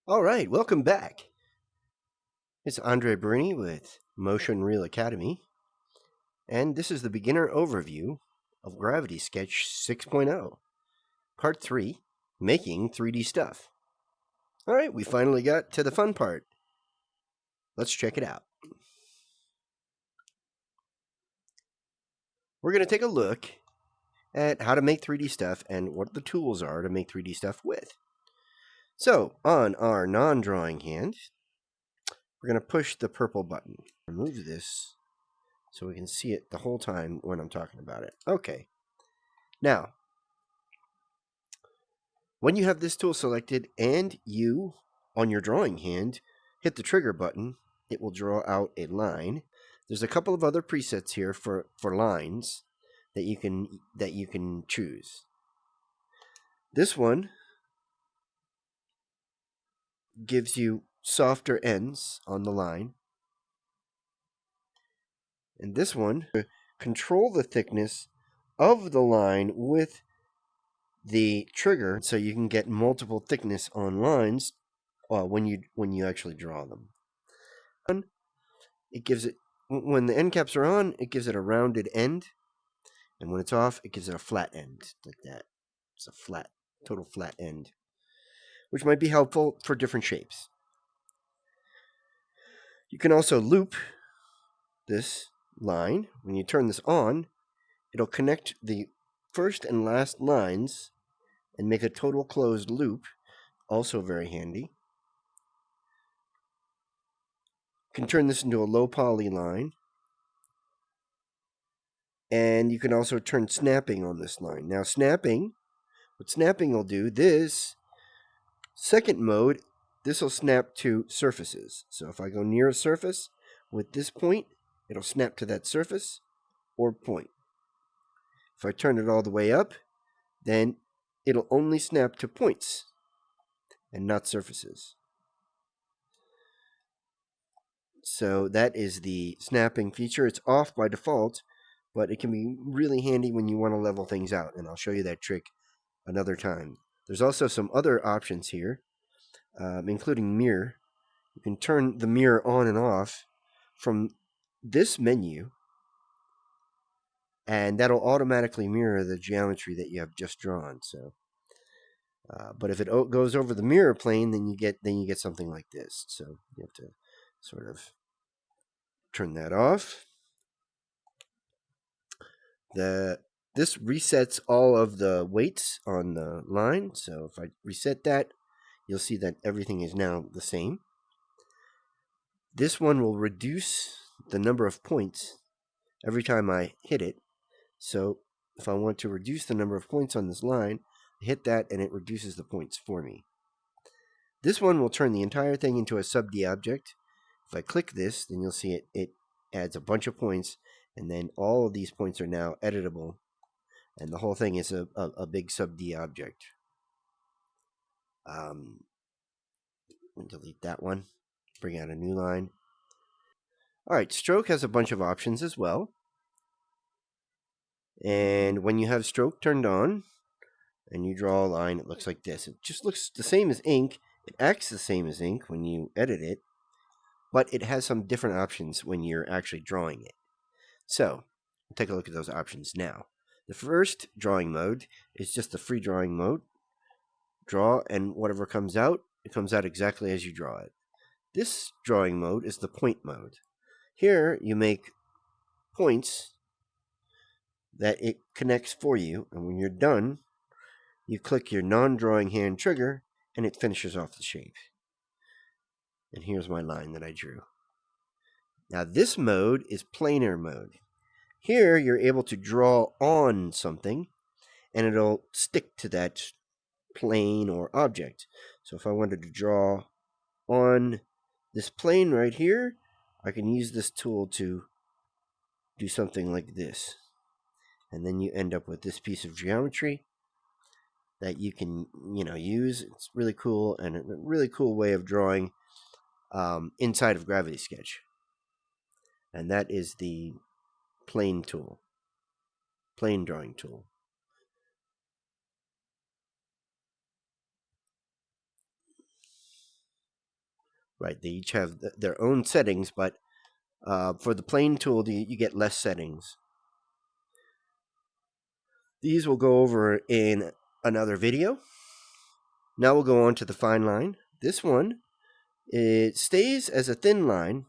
All right, welcome back. It's Andre Brini with Motion Reel Academy, and this is the beginner overview of Gravity Sketch 6.0, Part 3, Making 3D Stuff. All right, we finally got to the fun part. Let's check it out. We're going to take a look at how to make 3D stuff and what the tools are to make 3D stuff with. So, on our non-drawing hand, we're going to push the purple button. Remove this so we can see it the whole time when I'm talking about it. Okay. Now, when you have this tool selected and you, on your drawing hand, hit the trigger button, it will draw out a line. There's a couple of other presets here for lines that you can choose. This one gives you softer ends on the line. And this one, control the thickness of the line with the trigger so you can get multiple thickness on lines when you actually draw them. It gives it, when the end caps are on, it gives it a rounded end, and when it's off, it gives it a flat end like that. It's a total flat end, which might be helpful for different shapes. You can also loop this line. When you turn this on, it'll connect the first and last lines and make a total closed loop, also very handy. You can turn this into a low poly line. And you can also turn snapping on this line. Now, what snapping will do, this second mode, this will snap to surfaces. So if I go near a surface with this point, it'll snap to that surface or point. If I turn it all the way up, then it'll only snap to points and not surfaces. So that is the snapping feature. It's off by default, but it can be really handy when you want to level things out, and I'll show you that trick another time. There's also some other options here, including mirror. You can turn the mirror on and off from this menu, and that'll automatically mirror the geometry that you have just drawn. So, but if it goes over the mirror plane, then you get something like this. So you have to sort of turn that off. This resets all of the weights on the line. So if I reset that, you'll see that everything is now the same. This one will reduce the number of points every time I hit it. So if I want to reduce the number of points on this line, I hit that and it reduces the points for me. This one will turn the entire thing into a sub-D object. If I click this, then you'll see it adds a bunch of points, and then all of these points are now editable, and the whole thing is a big sub-D object. Delete that one, bring out a new line. All right, stroke has a bunch of options as well. And when you have stroke turned on and you draw a line, it looks like this. It just looks the same as ink. It acts the same as ink when you edit it, but it has some different options when you're actually drawing it. So, we'll take a look at those options now. The first drawing mode is just the free drawing mode. Draw, and whatever comes out, it comes out exactly as you draw it. This drawing mode is the point mode. Here, you make points that it connects for you, and when you're done, you click your non-drawing hand trigger, and it finishes off the shape. And here's my line that I drew. Now, this mode is planar mode. Here, you're able to draw on something, and it'll stick to that plane or object. So if I wanted to draw on this plane right here, I can use this tool to do something like this. And then you end up with this piece of geometry that you can, use. It's really cool, and a really cool way of drawing inside of Gravity Sketch. And that is the plane tool, plane drawing tool. Right, they each have their own settings, but for the plane tool, you get less settings. These we'll go over in another video. Now we'll go on to the fine line. This one, it stays as a thin line,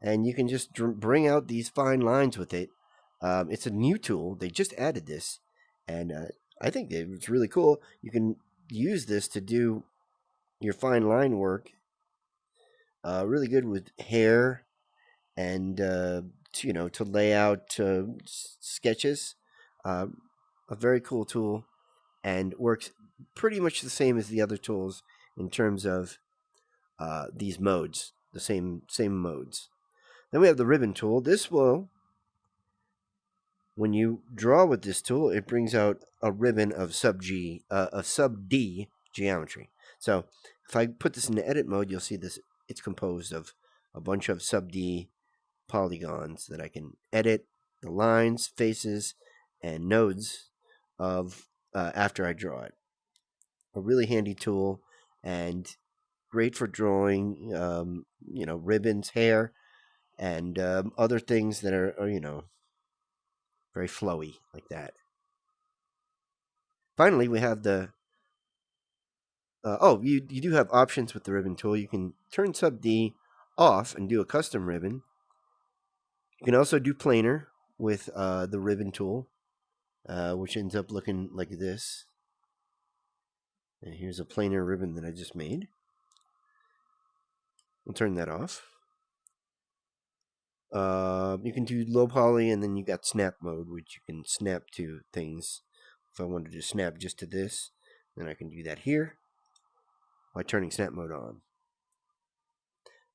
and you can just bring out these fine lines with it. It's a new tool. They just added this, and I think it's really cool. You can use this to do your fine line work. Really good with hair and to lay out sketches. A very cool tool, and works pretty much the same as the other tools in terms of these modes, the same modes. Then we have the ribbon tool. This will, when you draw with this tool, it brings out a ribbon of sub D geometry. So if I put this in the edit mode, you'll see this. It's composed of a bunch of sub D polygons that I can edit the lines, faces, and nodes of after I draw it. A really handy tool and great for drawing, ribbons, hair, and other things that are very flowy like that. Finally, we have the you do have options with the ribbon tool. You can turn sub D off and do a custom ribbon. You can also do planar with the ribbon tool, which ends up looking like this. And here's a planar ribbon that I just made. We'll turn that off. You can do low poly, and then you got snap mode, which you can snap to things. If I wanted to snap just to this, then I can do that here by turning snap mode on.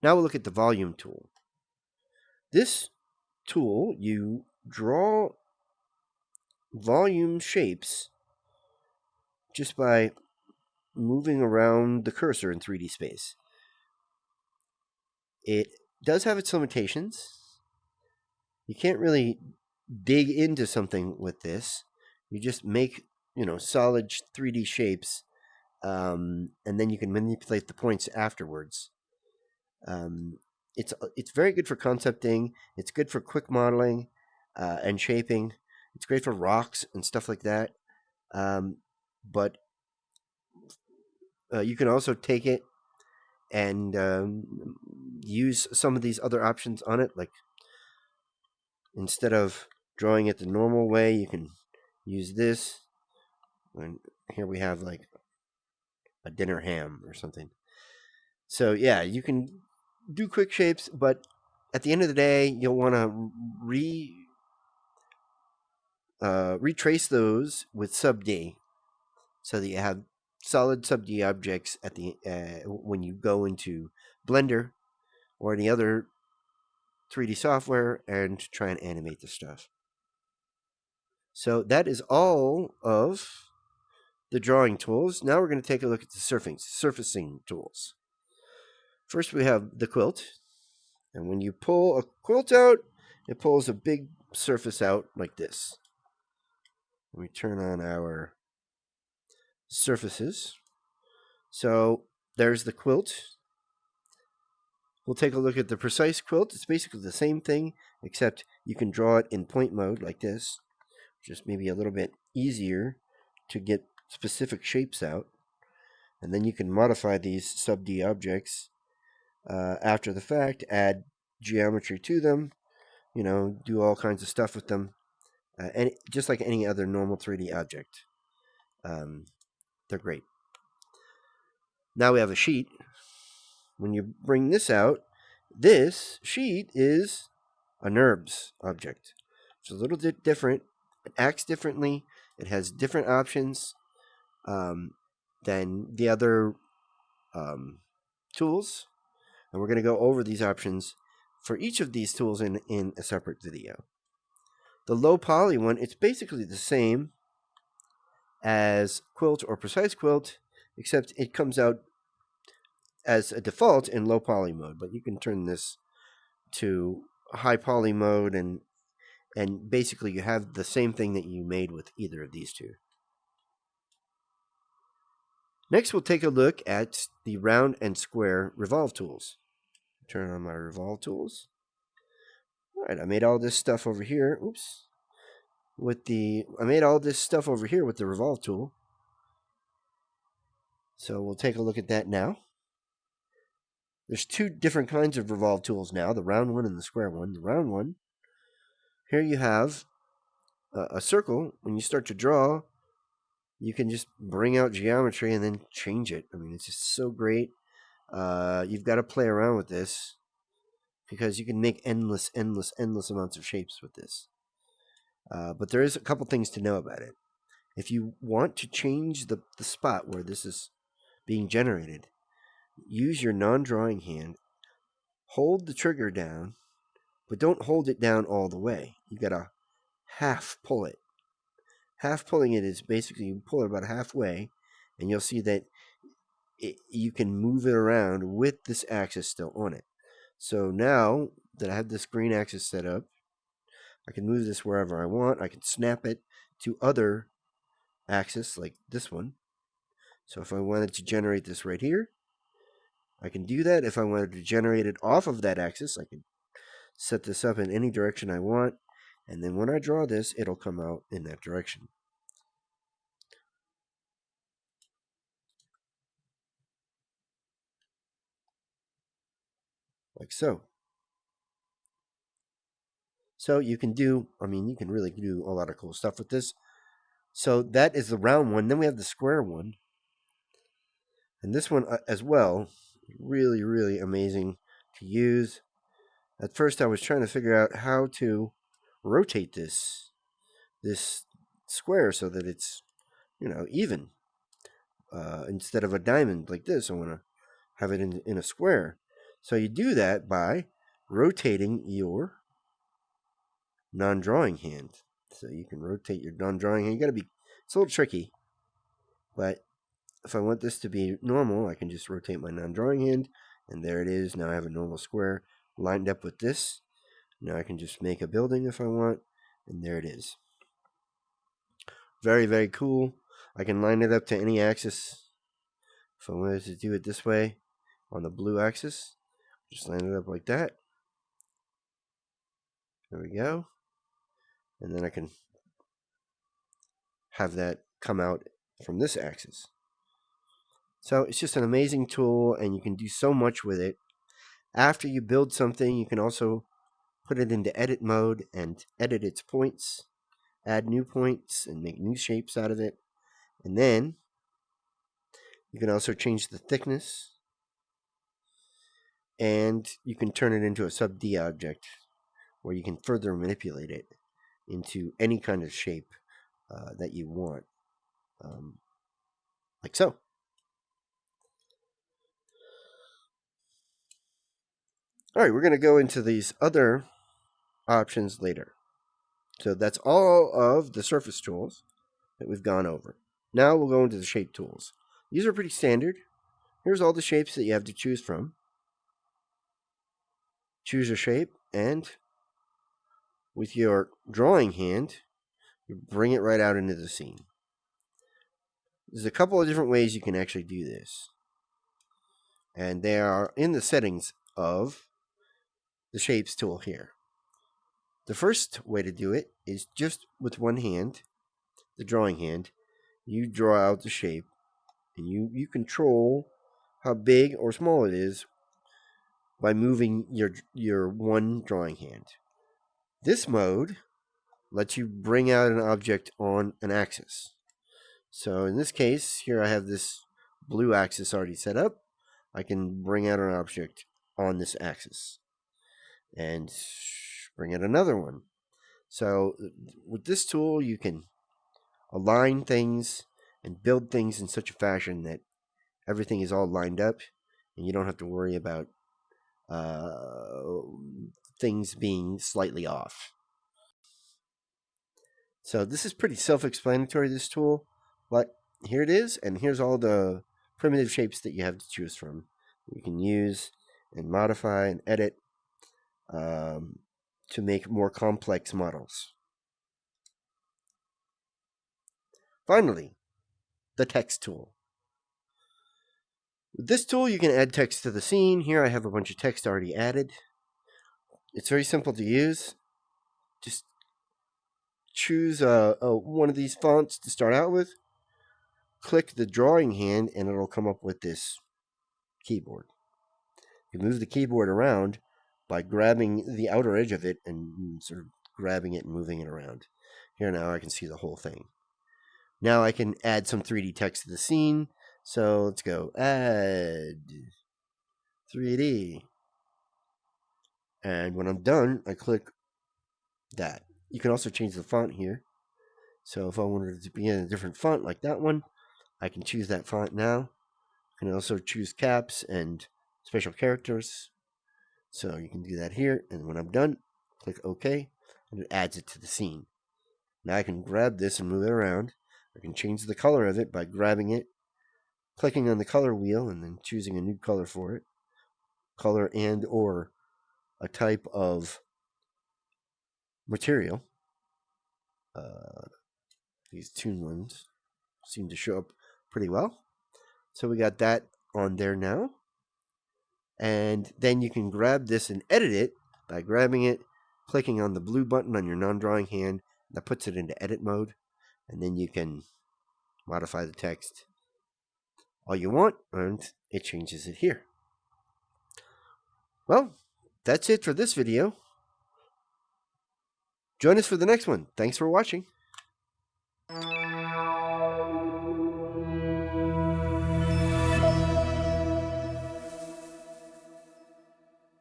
Now we'll look at the volume tool. This tool, you draw volume shapes just by moving around the cursor in 3D space. It does have its limitations. You can't really dig into something with this. You just make, solid 3D shapes, and then you can manipulate the points afterwards. It's very good for concepting. It's good for quick modeling and shaping. It's great for rocks and stuff like that. But you can also take it and use some of these other options on it. Like, instead of drawing it the normal way, you can use this. And here we have like a dinner ham or something. So yeah, you can do quick shapes, but at the end of the day, you'll want to retrace those with sub D, so that you have solid sub D objects at the when you go into Blender or any other 3D software and try and animate the stuff. So that is all of the drawing tools. Now we're going to take a look at the surfacing tools. First, we have the quilt. And when you pull a quilt out, it pulls a big surface out like this. We turn on our surfaces. So there's the quilt. We'll take a look at the precise quilt. It's basically the same thing, except you can draw it in point mode like this. Just maybe a little bit easier to get specific shapes out. And then you can modify these sub D objects after the fact, add geometry to them, do all kinds of stuff with them, and just like any other normal 3D object. They're great. Now we have a sheet. When you bring this out, this sheet is a NURBS object. It's a little bit different. It acts differently. It has different options than the other tools. And we're going to go over these options for each of these tools in a separate video. The low poly one, it's basically the same as quilt or precise quilt, except it comes out as a default in low poly mode, but you can turn this to high poly mode, and basically you have the same thing that you made with either of these two. Next, we'll take a look at the round and square revolve tools. turn on my revolve tools. All right, I made all this stuff over here. Oops. I made all this stuff over here with the revolve tool. So we'll take a look at that now. There's two different kinds of revolve tools now, the round one and the square one. The round one, here you have a circle. When you start to draw, you can just bring out geometry and then change it. I mean, it's just so great. You've got to play around with this because you can make endless amounts of shapes with this. But there is a couple things to know about it. If you want to change the spot where this is being generated, use your non-drawing hand, hold the trigger down, but don't hold it down all the way. You gotta half pull it. Half pulling it is basically you pull it about halfway, and you'll see that you can move it around with this axis still on it. So now that I have this green axis set up, I can move this wherever I want. I can snap it to other axis like this one. So if I wanted to generate this right here, I can do that. If I wanted to generate it off of that axis, I can set this up in any direction I want. And then when I draw this, it'll come out in that direction. Like so. So you can do, you can really do a lot of cool stuff with this. So that is the round one. Then we have the square one. And this one as well, really, really amazing to use. At first I was trying to figure out how to rotate this square so that it's, even. Instead of a diamond like this, I want to have it in a square. So you do that by rotating your non-drawing hand. So you can rotate your non-drawing hand. It's a little tricky, but if I want this to be normal, I can just rotate my non-drawing hand, and there it is. Now I have a normal square lined up with this. Now I can just make a building if I want, and there it is. Very, very cool. I can line it up to any axis. If I wanted to do it this way on the blue axis, just line it up like that. There we go. And then I can have that come out from this axis. So it's just an amazing tool, and you can do so much with it. After you build something, you can also put it into edit mode and edit its points, add new points, and make new shapes out of it. And then you can also change the thickness, and you can turn it into a sub D object where you can further manipulate it into any kind of shape that you want, like so. All right, we're going to go into these other options later. So that's all of the surface tools that we've gone over. Now we'll go into the shape tools. These are pretty standard. Here's all the shapes that you have to choose from. Choose a shape, and with your drawing hand, you bring it right out into the scene. There's a couple of different ways you can actually do this, and they are in the settings of the shapes tool here. The first way to do it is just with one hand, the drawing hand. You draw out the shape, and you control how big or small it is by moving your one drawing hand. This mode lets you bring out an object on an axis. So in this case, here I have this blue axis already set up. I can bring out an object on this axis and bring out another one. So with this tool, you can align things and build things in such a fashion that everything is all lined up, and you don't have to worry about things being slightly off. So this is pretty self-explanatory, this tool, but here it is, and here's all the primitive shapes that you have to choose from. You can use and modify and edit to make more complex models. Finally, the text tool. With this tool, you can add text to the scene. Here I have a bunch of text already added. It's very simple to use. Just choose one of these fonts to start out with. Click the drawing hand and it'll come up with this keyboard. You move the keyboard around by grabbing the outer edge of it and sort of grabbing it and moving it around. Here now I can see the whole thing. Now I can add some 3D text to the scene. So let's go add 3D. And when I'm done, I click that. You can also change the font here. So if I wanted it to be in a different font like that one, I can choose that font now. You can also choose caps and special characters. So you can do that here. And when I'm done, click OK, and it adds it to the scene. Now I can grab this and move it around. I can change the color of it by grabbing it, clicking on the color wheel, and then choosing a new color for it. Color and or a type of material. These toon ones seem to show up pretty well. So we got that on there now. And then you can grab this and edit it by grabbing it, clicking on the blue button on your non-drawing hand. That puts it into edit mode. And then you can modify the text all you want, and it changes it here. Well, that's it for this video. Join us for the next one. Thanks for watching.